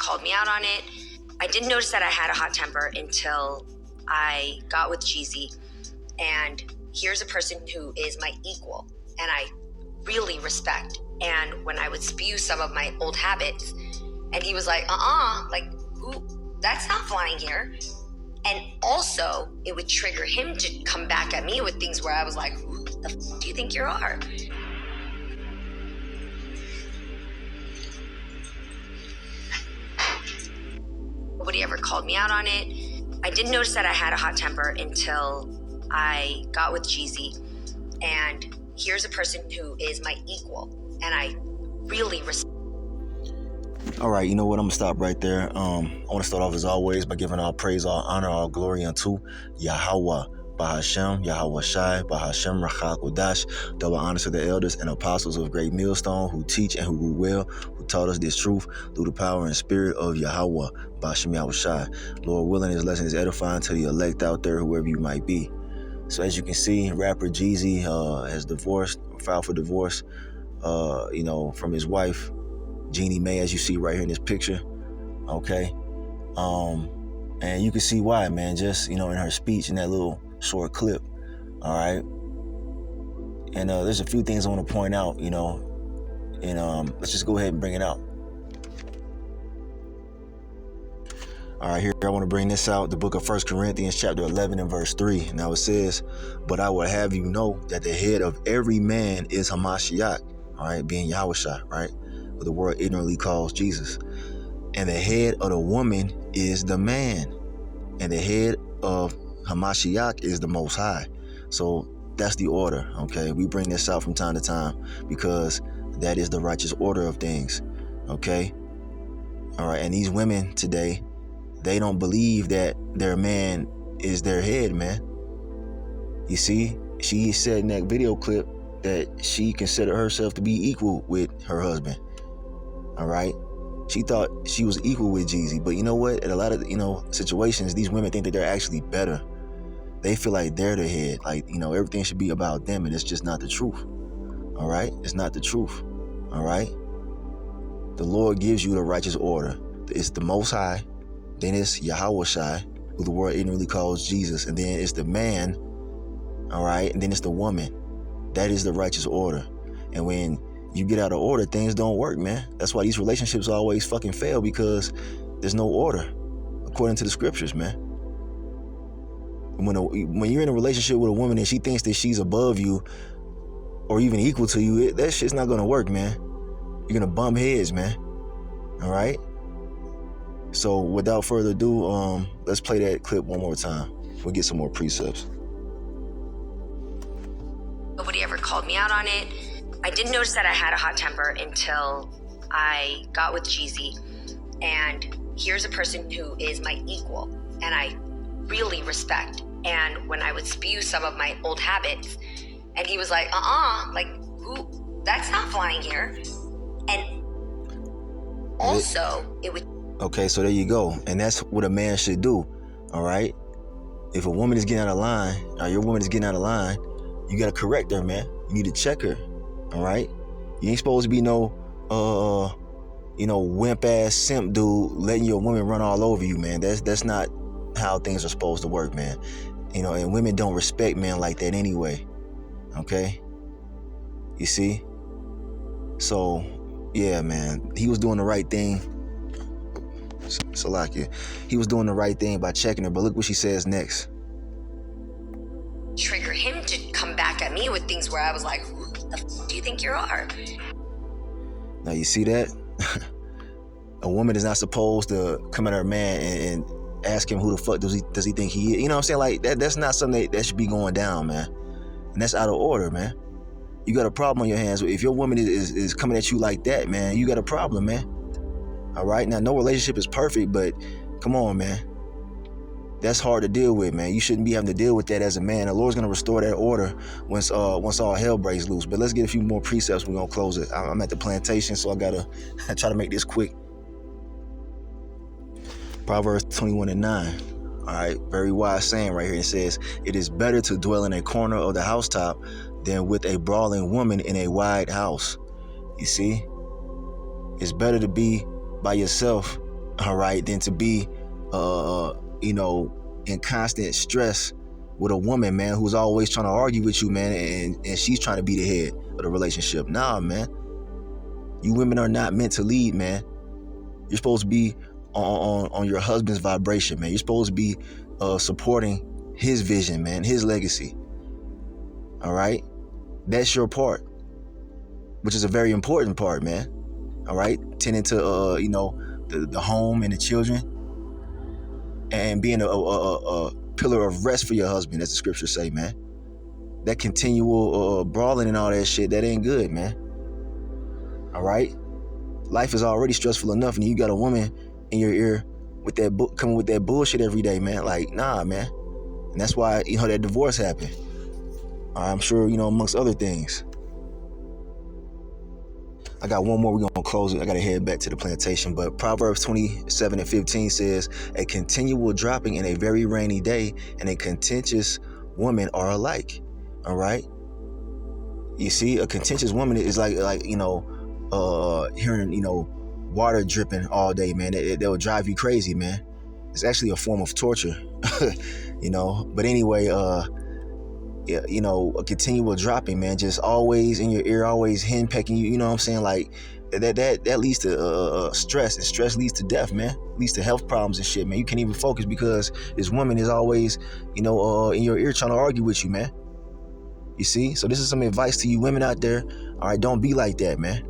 called me out on it. I didn't notice that I had a hot temper until I got with Jeezy. And here's a person who is my equal and I really respect. And when I would spew some of my old habits, and he was like, ooh, that's not flying here. And also, it would trigger him to come back at me with things where I was like, who the f do you think you are? Nobody ever called me out on it. I didn't notice that I had a hot temper until I got with Jeezy. And here's a person who is my equal and I really respect. All right, you know what? I'm gonna stop right there. I want to start off as always by giving all praise, all honor, all glory unto Yahweh, Bahashem, Yahweh Shai, Bahashem, Rachak Wadash. Double honor to the elders and apostles of Great Millstone who teach and who rule well, who taught us this truth through the power and spirit of Yahweh, Bahashem, Yahweh Shai. Lord willing, this lesson is edifying to the elect out there, whoever you might be. So as you can see, rapper Jeezy has filed for divorce, from his wife, Jeannie Mai, as you see right here in this picture. Okay. And you can see why, man, just, in her speech in that little short clip. All right. And there's a few things I want to point out, and let's just go ahead and bring it out. All right, here I want to bring this out, the book of 1 Corinthians chapter 11 and verse 3. Now it says, but I will have you know that the head of every man is Hamashiach, all right, being Yahushua, right? What the world ignorantly calls Jesus. And the head of the woman is the man. And the head of Hamashiach is the Most High. So that's the order, okay? We bring this out from time to time because that is the righteous order of things, okay? All right, and these women today, they don't believe that their man is their head, man. You see, she said in that video clip that she considered herself to be equal with her husband. All right. She thought she was equal with Jeezy. But you know what? In a lot of, situations, these women think that they're actually better. They feel like they're the head. Like, everything should be about them. And it's just not the truth. All right. It's not the truth. All right. The Lord gives you the righteous order. It's the Most High. Then it's Yahweh Shai, who the world ignorantly calls Jesus. And then it's the man. All right. And then it's the woman. That is the righteous order. And when you get out of order, things don't work, man. That's why these relationships always fucking fail, because there's no order according to the scriptures, man. When you're in a relationship with a woman and she thinks that she's above you or even equal to you, that shit's not gonna work, man. You're gonna bump heads, man. All right. So without further ado, let's play that clip one more time. We'll get some more precepts. Nobody ever called me out on it. I didn't notice that I had a hot temper until I got with Jeezy. And here's a person who is my equal and I really respect. And when I would spew some of my old habits, and he was like, who? That's not flying here. And also, it would. Okay, so there you go. And that's what a man should do. All right. If a woman is getting out of line, or your woman is getting out of line, you got to correct her, man. You need to check her. All right. You ain't supposed to be no, wimp ass simp dude letting your woman run all over you, man. That's not how things are supposed to work, man. And women don't respect men like that anyway. Okay. You see? So, yeah, man, he was doing the right thing. Salakia. He was doing the right thing by checking her, but look what she says next. Trigger him to come back at me with things where I was like, who the f do you think you are? Now you see that? A woman is not supposed to come at her man and ask him who the fuck does he think he is. You know what I'm saying? Like that's not something that should be going down, man. And that's out of order, man. You got a problem on your hands. If your woman is coming at you like that, man, you got a problem, man. All right? Now, no relationship is perfect, but come on, man. That's hard to deal with, man. You shouldn't be having to deal with that as a man. The Lord's going to restore that order once all hell breaks loose. But let's get a few more precepts. We're going to close it. I'm at the plantation, so I got to try to make this quick. Proverbs 21 and 9. All right, very wise saying right here. It says, it is better to dwell in a corner of the housetop than with a brawling woman in a wide house. You see? It's better to be by yourself all right, than to be, in constant stress with a woman, man, who's always trying to argue with you, man, and she's trying to be the head of the relationship. Nah, man. You women are not meant to lead, man. You're supposed to be on your husband's vibration, man. You're supposed to be supporting his vision, man, his legacy. All right? That's your part, which is a very important part, man. All right? Tending to, the home and the children, and being a pillar of rest for your husband, as the scriptures say, man. That continual brawling and all that shit, that ain't good, man. All right? Life is already stressful enough, and you got a woman in your ear with that coming with that bullshit every day, man. Like, nah, man. And that's why, that divorce happened. I'm sure, amongst other things. I got one more. We're going to close it. I got to head back to the plantation. But Proverbs 27:15 says, a continual dropping in a very rainy day and a contentious woman are alike. All right? You see, a contentious woman is like hearing, water dripping all day, man. That will drive you crazy, man. It's actually a form of torture, But anyway, a continual dropping, man, just always in your ear, always henpecking you. You know what I'm saying? Like that leads to stress, and stress leads to death, man. Leads to health problems and shit, man. You can't even focus because this woman is always, in your ear trying to argue with you, man. You see? So this is some advice to you women out there. All right, don't be like that, man.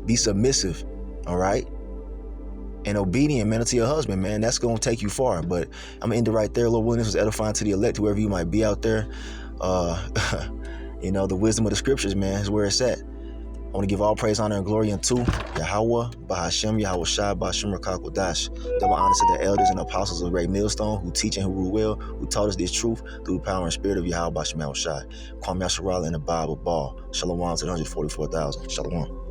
Be submissive, all right? And obedient, man, to your husband, man. That's going to take you far. But I'm going to end it right there. Lord willing, this was edifying to the elect, whoever you might be out there. The wisdom of the scriptures, man, is where it's at. I want to give all praise, honor, and glory unto Yahweh, Bahashem, Yahweh Shai, Bahashem Rakakodash. Double honor to the elders and apostles of Great Millstone, who teach and who rule well, who taught us this truth through the power and spirit of Yahweh, Bahashem Yahweh Shai. Kwame Yasharala and the Bible Ball. Shalom to the 144,000. Shalom.